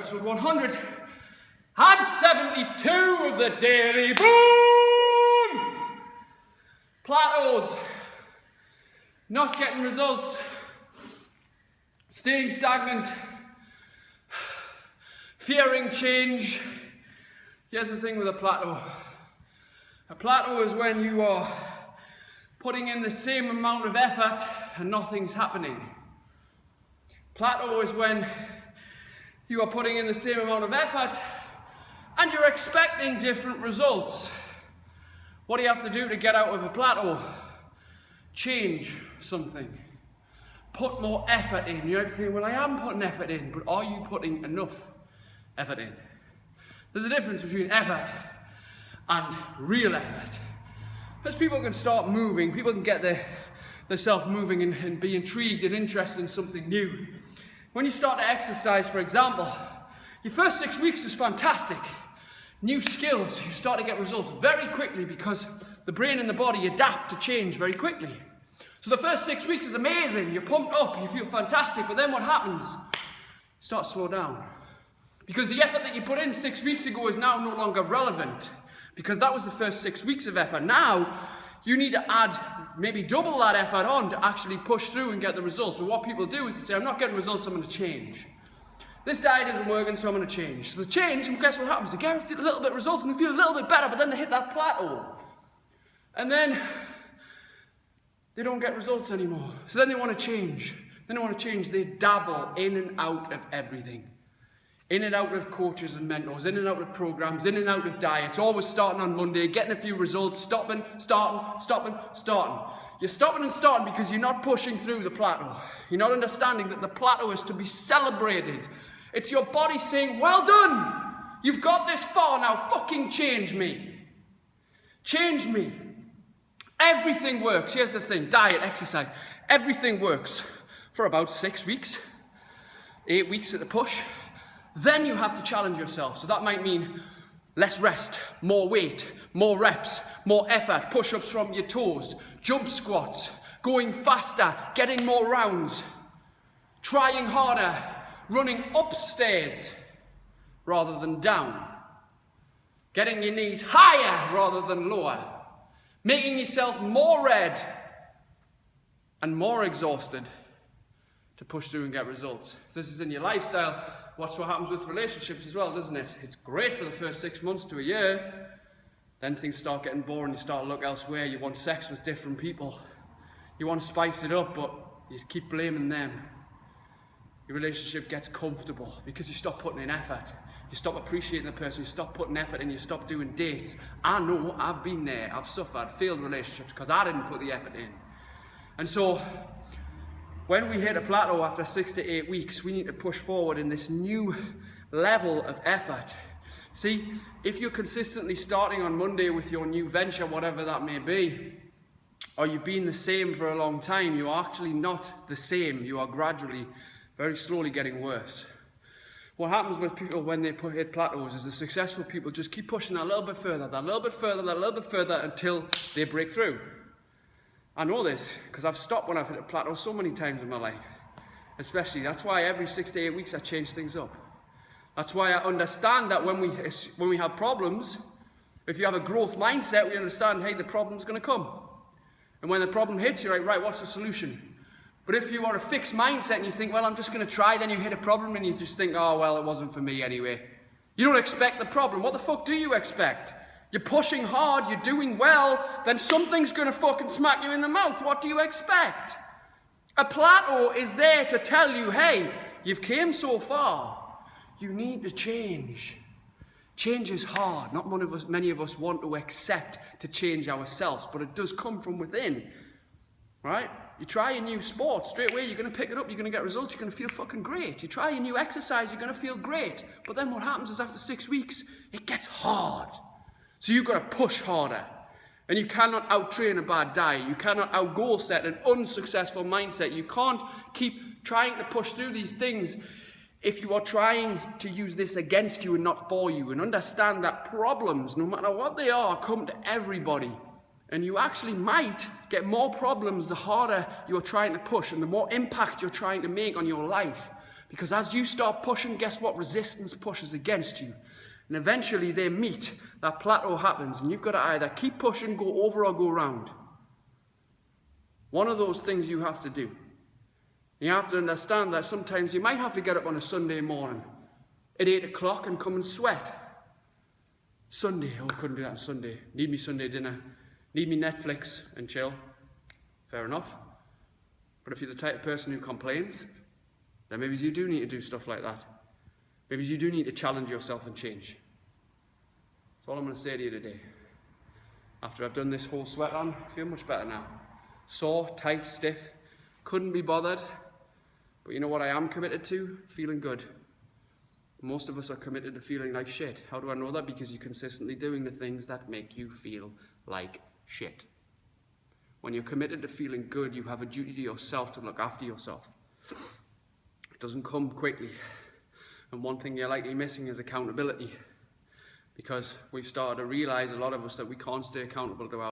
episode 172 of the Daily Boom! Plateaus, not getting results, staying stagnant, fearing change. Here's the thing with a plateau. A plateau is when you are putting in the same amount of effort and nothing's happening. Plateau is when you are putting in the same amount of effort and you're expecting different results. What do you have to do to get out of a plateau? Change something. Put more effort in. You might think, well, I am putting effort in, but are you putting enough effort in? There's a difference between effort and real effort. As people can start moving, people can get their self moving and be intrigued and interested in something new. When you start to exercise, for example, your first 6 weeks is fantastic. New skills, you start to get results very quickly because the brain and the body adapt to change very quickly. So the first 6 weeks is amazing, you're pumped up, you feel fantastic, but then what happens? You start to slow down. Because the effort that you put in 6 weeks ago is now no longer relevant. Because that was the first 6 weeks of effort. Now, you need to add maybe double that effort on to actually push through and get the results. But what people do is they say, I'm not getting results, so I'm going to change. This diet isn't working, so I'm going to change. So they change, and guess what happens? They get a little bit of results, and they feel a little bit better, but then they hit that plateau. And then they don't get results anymore. So then they want to change. They dabble in and out of everything. In and out of coaches and mentors, in and out of programs, in and out of diets, always starting on Monday, getting a few results, stopping. You're stopping and starting because you're not pushing through the plateau. You're not understanding that the plateau is to be celebrated. It's your body saying, well done! You've got this far, now fucking change me. Change me. Everything works. Here's the thing, diet, exercise, everything works for about 6 weeks, 8 weeks at the push. Then you have to challenge yourself. So that might mean less rest, more weight, more reps, more effort, push-ups from your toes, jump squats, going faster, getting more rounds, trying harder, running upstairs rather than down, getting your knees higher rather than lower, making yourself more red and more exhausted to push through and get results. If this is in your lifestyle, watch what happens with relationships as well, doesn't it? It's great for the first 6 months to a year. Then things start getting boring. You start to look elsewhere. You want sex with different people. You want to spice it up, but you keep blaming them. Your relationship gets comfortable because you stop putting in effort. You stop appreciating the person. You stop putting effort in. You stop doing dates. I know, I've been there. I've suffered failed relationships because I didn't put the effort in. And so, when we hit a plateau after 6 to 8 weeks, we need to push forward in this new level of effort. See, if you're consistently starting on Monday with your new venture, whatever that may be, or you've been the same for a long time, you are actually not the same. You are gradually, very slowly getting worse. What happens with people when they hit plateaus is the successful people just keep pushing a little bit further, that little bit further, that little bit further until they break through. I know this because I've stopped when I've hit a plateau so many times in my life. Especially, that's why every 6 to 8 weeks I change things up. That's why I understand that when we have problems, if you have a growth mindset, we understand, hey, the problem's going to come. And when the problem hits, you're like, right, what's the solution? But if you are a fixed mindset and you think, well, I'm just going to try, then you hit a problem and you just think, oh, well, it wasn't for me anyway. You don't expect the problem. What the fuck do you expect? You're pushing hard, you're doing well, then something's gonna fucking smack you in the mouth. What do you expect? A plateau is there to tell you, hey, you've came so far, you need to change. Change is hard. Not many of us want to accept to change ourselves, but it does come from within, right? You try a new sport, straight away you're gonna pick it up, you're gonna get results, you're gonna feel fucking great. You try a new exercise, you're gonna feel great. But then what happens is after 6 weeks, it gets hard. So you've got to push harder. And you cannot out-train a bad diet. You cannot out-goal set an unsuccessful mindset. You can't keep trying to push through these things if you are trying to use this against you and not for you. And understand that problems, no matter what they are, come to everybody. And you actually might get more problems the harder you're trying to push and the more impact you're trying to make on your life. Because as you start pushing, guess what? Resistance pushes against you. And eventually they meet, that plateau happens, and you've got to either keep pushing, go over, or go round. One of those things you have to do. You have to understand that sometimes you might have to get up on a Sunday morning at 8 o'clock and come and sweat. Sunday, oh, I couldn't do that on Sunday. Need me Sunday dinner. Need me Netflix and chill. Fair enough. But if you're the type of person who complains, then maybe you do need to do stuff like that. Maybe you do need to challenge yourself and change. That's all I'm going to say to you today. After I've done this whole sweat on, I feel much better now. Sore, tight, stiff, couldn't be bothered. But you know what I am committed to? Feeling good. Most of us are committed to feeling like shit. How do I know that? Because you're consistently doing the things that make you feel like shit. When you're committed to feeling good, you have a duty to yourself to look after yourself. It doesn't come quickly. And one thing you're likely missing is accountability. Because we've started to realize, a lot of us, that we can't stay accountable to our